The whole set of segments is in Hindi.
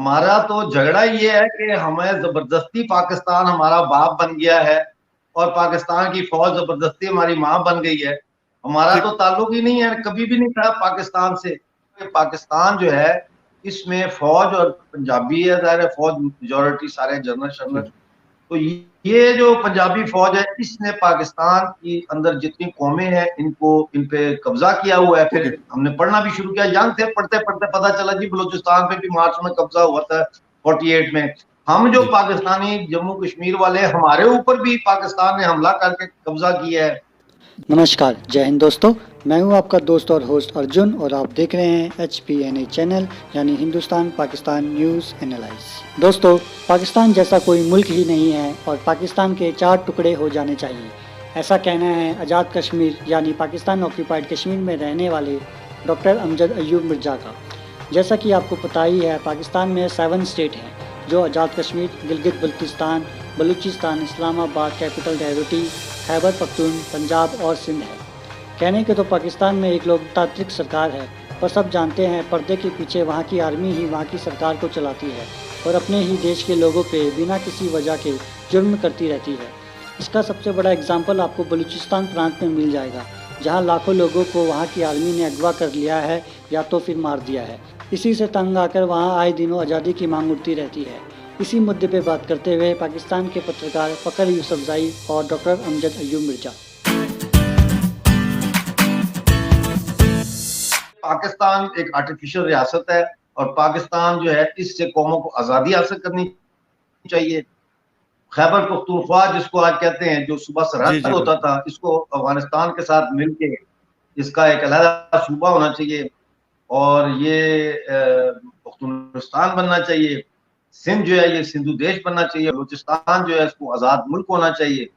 हमारा तो झगड़ा ये है कि हमें जबरदस्ती पाकिस्तान हमारा बाप बन गया है और पाकिस्तान की फौज जबरदस्ती हमारी माँ बन गई है। हमारा तो ठीक। ताल्लुक ही नहीं है, कभी भी नहीं था पाकिस्तान से। पाकिस्तान जो है इसमें फौज और पंजाबी है, ज़ाहिर है फौज मेजोरिटी सारे जनरल शनरल। ठीक। तो ये जो पंजाबी फौज है इसने पाकिस्तान की अंदर जितनी कौमें हैं इनको इन पे कब्जा किया हुआ है। ओके। फिर हमने पढ़ना भी शुरू किया, यंग थे, पढ़ते पढ़ते पता चला जी बलूचिस्तान पे भी मार्च में कब्जा हुआ था 48 में। हम जो जी। पाकिस्तानी जम्मू कश्मीर वाले हमारे ऊपर भी पाकिस्तान ने हमला करके कब्जा किया है। नमस्कार, जय हिंद दोस्तों। मैं हूं आपका दोस्त और होस्ट अर्जुन और आप देख रहे हैं HPNA चैनल यानी हिंदुस्तान पाकिस्तान न्यूज़ एनालाइज। दोस्तों, पाकिस्तान जैसा कोई मुल्क ही नहीं है और पाकिस्तान के 4 टुकड़े हो जाने चाहिए, ऐसा कहना है आज़ाद कश्मीर यानी पाकिस्तान ऑक्यूपाइड कश्मीर में रहने वाले डॉक्टर अमजद अयूब मिर्ज़ा का। जैसा कि आपको पता ही है, पाकिस्तान में 7 स्टेट हैं जो आज़ाद कश्मीर, गिलगित बल्तिस्तान, बलूचिस्तान, इस्लामाबाद कैपिटल टेरिटरी, खैबर पख्तून, पंजाब और सिंध है। कहने के तो पाकिस्तान में एक लोकतांत्रिक सरकार है, पर सब जानते हैं पर्दे के पीछे वहाँ की आर्मी ही वहाँ की सरकार को चलाती है और अपने ही देश के लोगों पे बिना किसी वजह के जुर्म करती रहती है। इसका सबसे बड़ा एग्जाम्पल आपको बलूचिस्तान प्रांत में मिल जाएगा, जहाँ लाखों लोगों को वहाँ की आर्मी ने अगवा कर लिया है या तो फिर मार दिया है। इसी से तंग आकर वहाँ आए दिनों आज़ादी की मांग उठती रहती है। इसी मुद्दे पे बात करते हुए पाकिस्तान के पत्रकार फ़खर यूसुफज़ई और डॉक्टर अमजद अयूब मिर्ज़ा। पाकिस्तान एक आर्टिफिशियल रियासत है और पाकिस्तान जो है इससे कौमों को आज़ादी हासिल करनी चाहिए। खैबर पख्तूनख्वा जिसको आज कहते हैं, जो सुबह जी सरहद जी होता बिल्कुल। था, इसको अफगानिस्तान के साथ मिलके इसका एक अलग सूबा होना चाहिए और ये पख्तूनिस्तान बनना चाहिए। सिंध जो है ये सिंधु देश बनना चाहिए। बलूचिस्तान जो है इसको आज़ाद मुल्क होना चाहिए।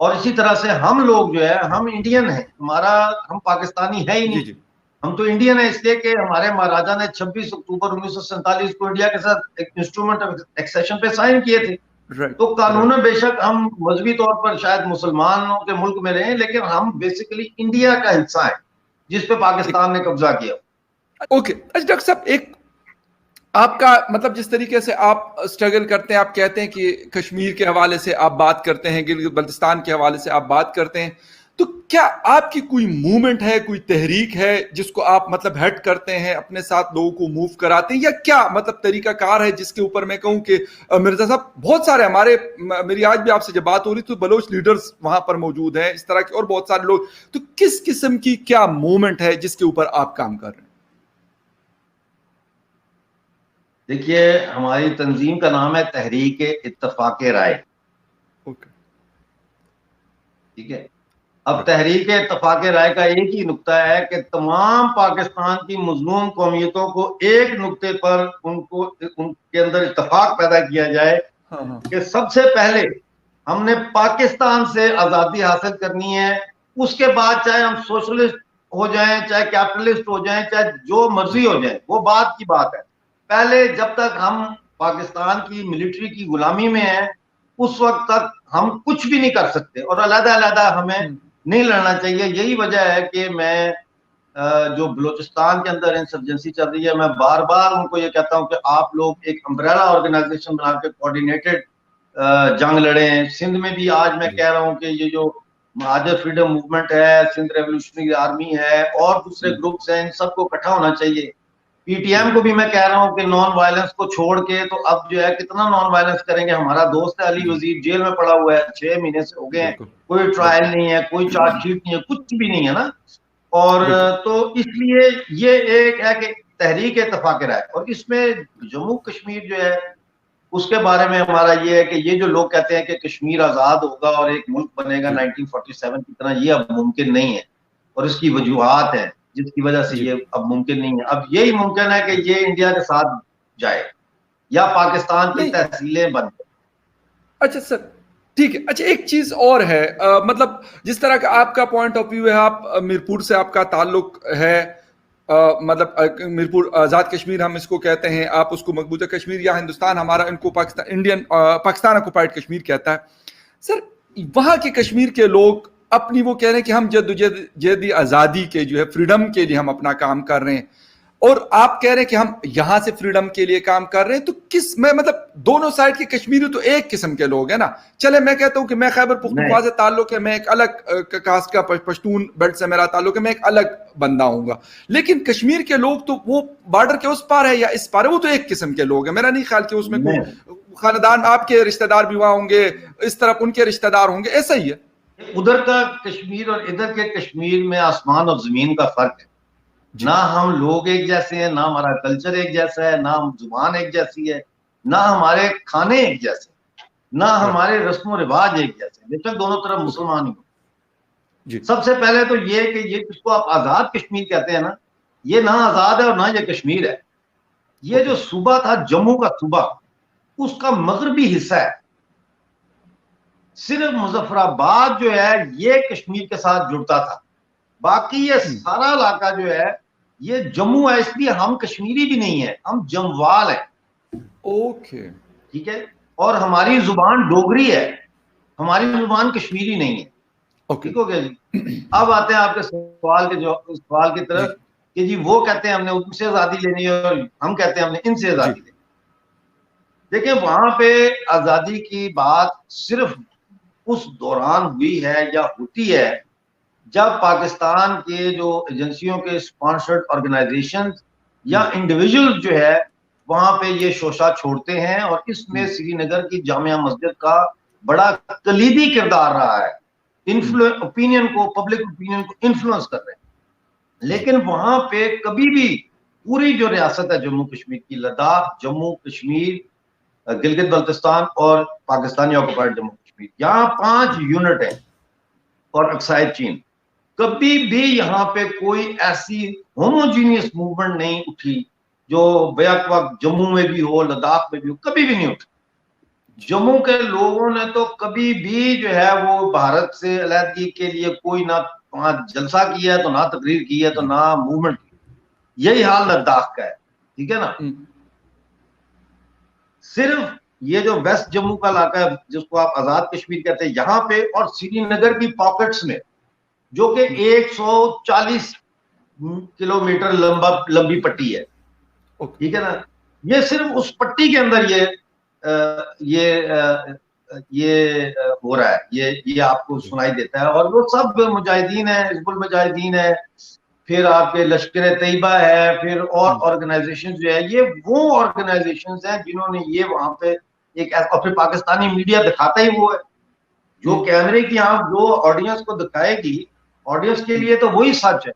और इसी तरह से हम लोग जो है हम इंडियन हैं, हमारा हम पाकिस्तानी है ही जी नहीं। जी। हम तो इंडियन है इसलिए कि हमारे महाराजा ने 26 अक्टूबर 1947 को इंडिया के साथ एक इंस्ट्रूमेंट ऑफ एक्सेशन पे साइन किए थे। राइट तो कानून राइट। में बेशक हम मजहबी तौर पर शायद मुसलमानों के मुल्क में रहे, लेकिन हम बेसिकली इंडिया का हिस्सा है जिस पे ठीक। पाकिस्तान ने कब्जा किया। ओके, अच्छा डॉक्टर साहब, एक आपका मतलब जिस तरीके से आप स्ट्रगल करते हैं, आप कहते हैं कि कश्मीर के हवाले से आप बात करते हैं, गिलगित बल्तिस्तान के हवाले से आप बात करते हैं, तो क्या आपकी कोई मूवमेंट है, कोई तहरीक है जिसको आप मतलब हेड करते हैं, अपने साथ लोगों को मूव कराते हैं, या क्या मतलब तरीकाकार है जिसके ऊपर मैं कहूं कि मिर्जा साहब बहुत सारे हमारे, मेरी आज भी आपसे जब बात हो रही तो बलोच लीडर्स वहां पर मौजूद हैं, इस तरह के और बहुत सारे लोग, तो किस किस्म की क्या मूवमेंट है जिसके ऊपर आप काम कर रहे हैं? देखिए, हमारी तंजीम का नाम है तहरीक इत्तफाक राय। ओके। ठीक है। अब तहरीक इत्तफाक राय का एक ही नुक्ता है कि तमाम पाकिस्तान की मजलूम कौमियतों को एक नुक्ते पर उनको उनके अंदर इत्तफाक पैदा किया जाए हाँ हाँ। कि सबसे पहले हमने पाकिस्तान से आजादी हासिल करनी है। उसके बाद चाहे हम सोशलिस्ट हो जाएं, चाहे कैपिटलिस्ट हो जाएं, चाहे जो मर्जी हो जाए, वो बात की बात है। पहले जब तक हम पाकिस्तान की मिलिट्री की गुलामी में हैं उस वक्त तक हम कुछ भी नहीं कर सकते और अलग अलग हमें नहीं लड़ना चाहिए। यही वजह है कि मैं जो बलूचिस्तान के अंदर इंसर्जेंसी चल रही है, मैं बार बार उनको ये कहता हूं कि आप लोग एक अम्ब्रेला ऑर्गेनाइजेशन बना के कोऑर्डिनेटेड जंग लड़े हैं। सिंध में भी आज मैं कह रहा हूं कि ये जो महाजर फ्रीडम मूवमेंट है, सिंध रेवोल्यूशनरी आर्मी है और दूसरे ग्रुप्स हैं, इन सबको इकट्ठा होना चाहिए। पीटीएम को भी मैं कह रहा हूं कि नॉन वायलेंस को छोड़ के, तो अब जो है कितना नॉन वायलेंस करेंगे। हमारा दोस्त है अली वजीर जेल में पड़ा हुआ है, 6 महीने से हो गए हैं, बिल्कुल कोई ट्रायल बिल्कुल नहीं है, कोई चार्जशीट नहीं है, कुछ भी नहीं है ना। और बिल्कुल। तो इसलिए ये एक है कि तहरीक इत्तफाक राय, और इसमें जम्मू कश्मीर जो है उसके बारे में हमारा ये है कि ये जो लोग कहते हैं कि कश्मीर आजाद होगा और एक मुल्क बनेगा जी 1947 की तरह, ये अब मुमकिन नहीं है और इसकी वजूहात हैं जिसकी वजह से जी। ये अब मुमकिन नहीं है। अब यही मुमकिन है कि ये इंडिया के साथ जाए या पाकिस्तान की नहीं, तहसीलें बन जाए। अच्छा सर, ठीक है। अच्छा, एक चीज और है, मतलब जिस तरह का आपका पॉइंट ऑफ व्यू है, आप मीरपुर से आपका ताल्लुक है, मतलब मीरपुर आजाद कश्मीर हम इसको कहते हैं, आप उसको मकबूजा कश्मीर या हिंदुस्तान हमारा, इनको पाकिस्तान इंडियन पाकिस्तान ऑक्युपाइड कश्मीर कहता है। सर, वहां के कश्मीर के लोग अपनी वो कह रहे हैं कि हम जद्दोजहद आज़ादी के जो है फ्रीडम के लिए हम अपना काम कर रहे हैं, और आप कह रहे हैं कि हम यहां से फ्रीडम के लिए काम कर रहे हैं, तो किस में मतलब दोनों साइड के कश्मीरी तो एक किस्म के लोग हैं ना। चले मैं कहता हूं कि मैं खैबर पख्तूनख्वा से ताल्लुक है, मैं एक अलग कास्ट का पश्तून बेल्ट से मेरा ताल्लुक है, मैं एक अलग बंदा हूंगा, लेकिन कश्मीर के लोग तो वो बॉर्डर के उस पार है या इस पार है, वो तो एक किस्म के लोग हैं। मेरा नहीं ख्याल कि उसमें कोई खानदान, आपके रिश्तेदार भी वहां होंगे, इस तरफ उनके रिश्तेदार होंगे, ऐसा ही है। उधर का कश्मीर और इधर के कश्मीर में आसमान और जमीन का फर्क है। ना हम लोग एक जैसे हैं, ना हमारा कल्चर एक जैसा है, ना हम जुबान एक जैसी है, ना हमारे खाने एक जैसे, ना हमारे रस्म रिवाज एक जैसे, बेशक दोनों तरफ मुसलमान ही हो। सबसे पहले तो ये कि ये जिसको आप आजाद कश्मीर कहते हैं ना, ये ना आजाद है और ना ये कश्मीर है। ये जो सूबा था जम्मू का सूबा, उसका मगरबी हिस्सा है। सिर्फ मुजफ्फराबाद जो है ये कश्मीर के साथ जुड़ता था, बाकी ये सारा इलाका जो है ये जम्मू है। इसलिए हम कश्मीरी भी नहीं है, हम जमवाल है। ओके, ठीक है। और हमारी जुबान डोगरी है, हमारी जुबान कश्मीरी नहीं है। ठीक हो गया जी। अब आते हैं आपके सवाल की तरफ कि जी वो कहते हैं हमने उनसे आजादी लेनी है और हम कहते हैं हमने इनसे आजादी लेनी। देखिए वहां पे आजादी की बात सिर्फ उस दौरान हुई है या होती है जब पाकिस्तान के जो एजेंसियों के स्पॉन्सर्ड ऑर्गेनाइजेशन या इंडिविजुअल जो है वहां पे ये शोशा छोड़ते हैं, और इसमें श्रीनगर की जामिया मस्जिद का बड़ा कलीदी किरदार रहा है। ओपिनियन को, पब्लिक ओपिनियन को इन्फ्लुएंस कर रहे हैं। लेकिन वहां पे कभी भी पूरी जो रियासत है जम्मू कश्मीर की, लद्दाख, जम्मू कश्मीर, गिलगित बल्तिस्तान और पाकिस्तानी ऑक्युपाइड जम्मू कश्मीर, यहाँ 5 यूनिट है और अक्साई चीन, कभी भी यहाँ पे कोई ऐसी होमोजीनियस मूवमेंट नहीं उठी जो बैक वक्त जम्मू में भी हो, लद्दाख में भी हो, कभी भी नहीं उठी। जम्मू के लोगों ने तो कभी भी जो है वो भारत से अलहदगी के लिए कोई ना वहां जलसा किया है, तो ना तकरीर की है, तो ना मूवमेंट की। यही हाल लद्दाख का है। ठीक है ना। सिर्फ ये जो वेस्ट जम्मू का इलाका है जिसको आप आजाद कश्मीर कहते हैं, यहाँ पे और श्रीनगर की पॉकेट्स में जो कि 140 किलोमीटर लंबी पट्टी है। ठीक है ना। ये सिर्फ उस पट्टी के अंदर ये हो रहा है, ये आपको सुनाई देता है। और वो सब मुजाहिदीन है, हिजबुल मुजाहिदीन है, फिर आपके लश्कर तैयबा है, फिर और ऑर्गेनाइजेशन जो है, ये वो ऑर्गेनाइजेशन है जिन्होंने ये वहां पे एक, और फिर पाकिस्तानी मीडिया दिखाता ही वो है जो कैमरे की यहाँ जो ऑडियंस को दिखाएगी, ऑडियंस के लिए तो वही सच है।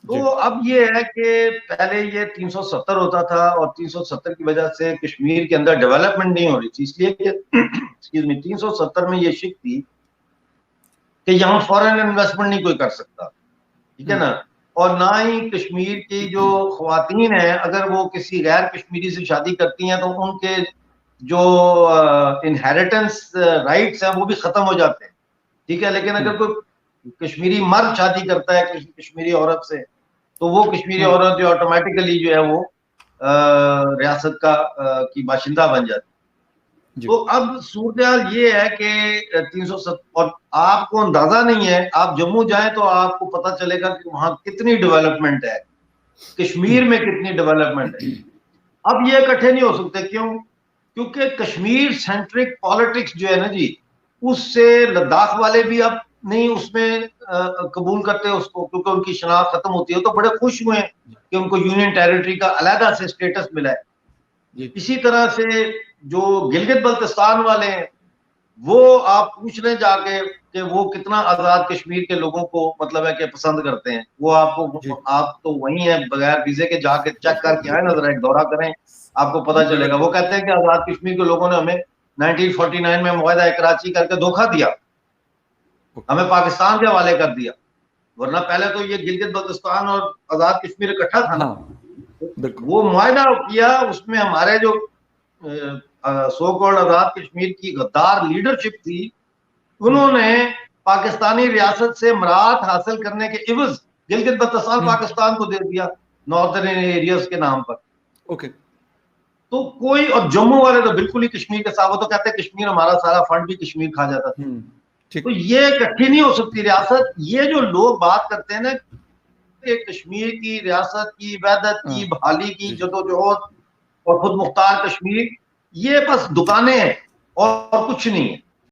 तो अब ये है कि पहले ये 370 होता था और 370 की वजह से कश्मीर के अंदर डेवलपमेंट नहीं हो रही थी, इसलिए एक्सक्यूज मी 370 में ये शिक थी कि यहाँ फॉरेन इन्वेस्टमेंट नहीं कोई कर सकता। ठीक है ना। और ना ही कश्मीर की जो ख्वातीन है अगर वो किसी गैर कश्मीरी से शादी करती हैं तो उनके जो इनहेरिटेंस राइट्स हैं वो भी खत्म हो जाते हैं। ठीक है। लेकिन अगर कोई कश्मीरी मर्द शादी करता है किसी कश्मीरी औरत से, तो वो कश्मीरी औरत जो ऑटोमेटिकली जो है वो रियासत की बाशिंदा बन जाती है। तो अब सूरत ये है कि 370, और आपको अंदाजा नहीं है, आप जम्मू जाएं तो आपको पता चलेगा कि वहां कितनी डेवलपमेंट है, कश्मीर में कितनी डेवलपमेंट है। अब ये इकट्ठे नहीं हो सकते। क्यों? क्योंकि कश्मीर सेंट्रिक पॉलिटिक्स जो है ना जी, उससे लद्दाख वाले भी अब नहीं उसमें कबूल करते उसको, क्योंकि उनकी शनाख्त खत्म होती है। तो बड़े खुश हुए कि उनको यूनियन टेरिटरी का अलहदा से स्टेटस मिला है। इसी तरह से जो गिलगित बल्तिस्तान वाले हैं वो आप पूछ रहे जाके कि वो कितना आजाद कश्मीर के लोगों को मतलब है कि पसंद करते हैं। वो आपको, आप तो वही है, बगैर वीजे के जाके चेक करके आए ना, जरा एक दौरा करें, आपको पता चलेगा। वो कहते हैं कि आजाद कश्मीर के लोगों ने हमें 1949 में मुआहदा कराची करके धोखा दिया, हमें पाकिस्तान के हवाले कर दिया, वरना पहले तो ये गिलगित बल्तिस्तान और आजाद कश्मीर इकट्ठा था ना। वो मुआहदा किया, उसमें हमारे जो सो कॉल्ड आजाद कश्मीर की गद्दार लीडरशिप थी, उन्होंने पाकिस्तानी रियासत से मराहत हासिल करने के इवज गिलगित बल्तिस्तान पाकिस्तान को दे दिया नॉर्दर्न एरियाज के नाम पर। ओके। तो कोई, और जम्मू वाले तो बिल्कुल ही कश्मीर के साथ, वो तो कहते हैं कश्मीर हमारा सारा फंड भी कश्मीर खा जाता था। तो ये इकट्ठी नहीं हो सकती रियासत। ये जो लोग बात करते हैं ना कि कश्मीर की रियासत की वहदत की बहाली की जी। जदोजहद और खुद मुख्तार कश्मीर ये बस दुकानें हैं और कुछ नहीं है।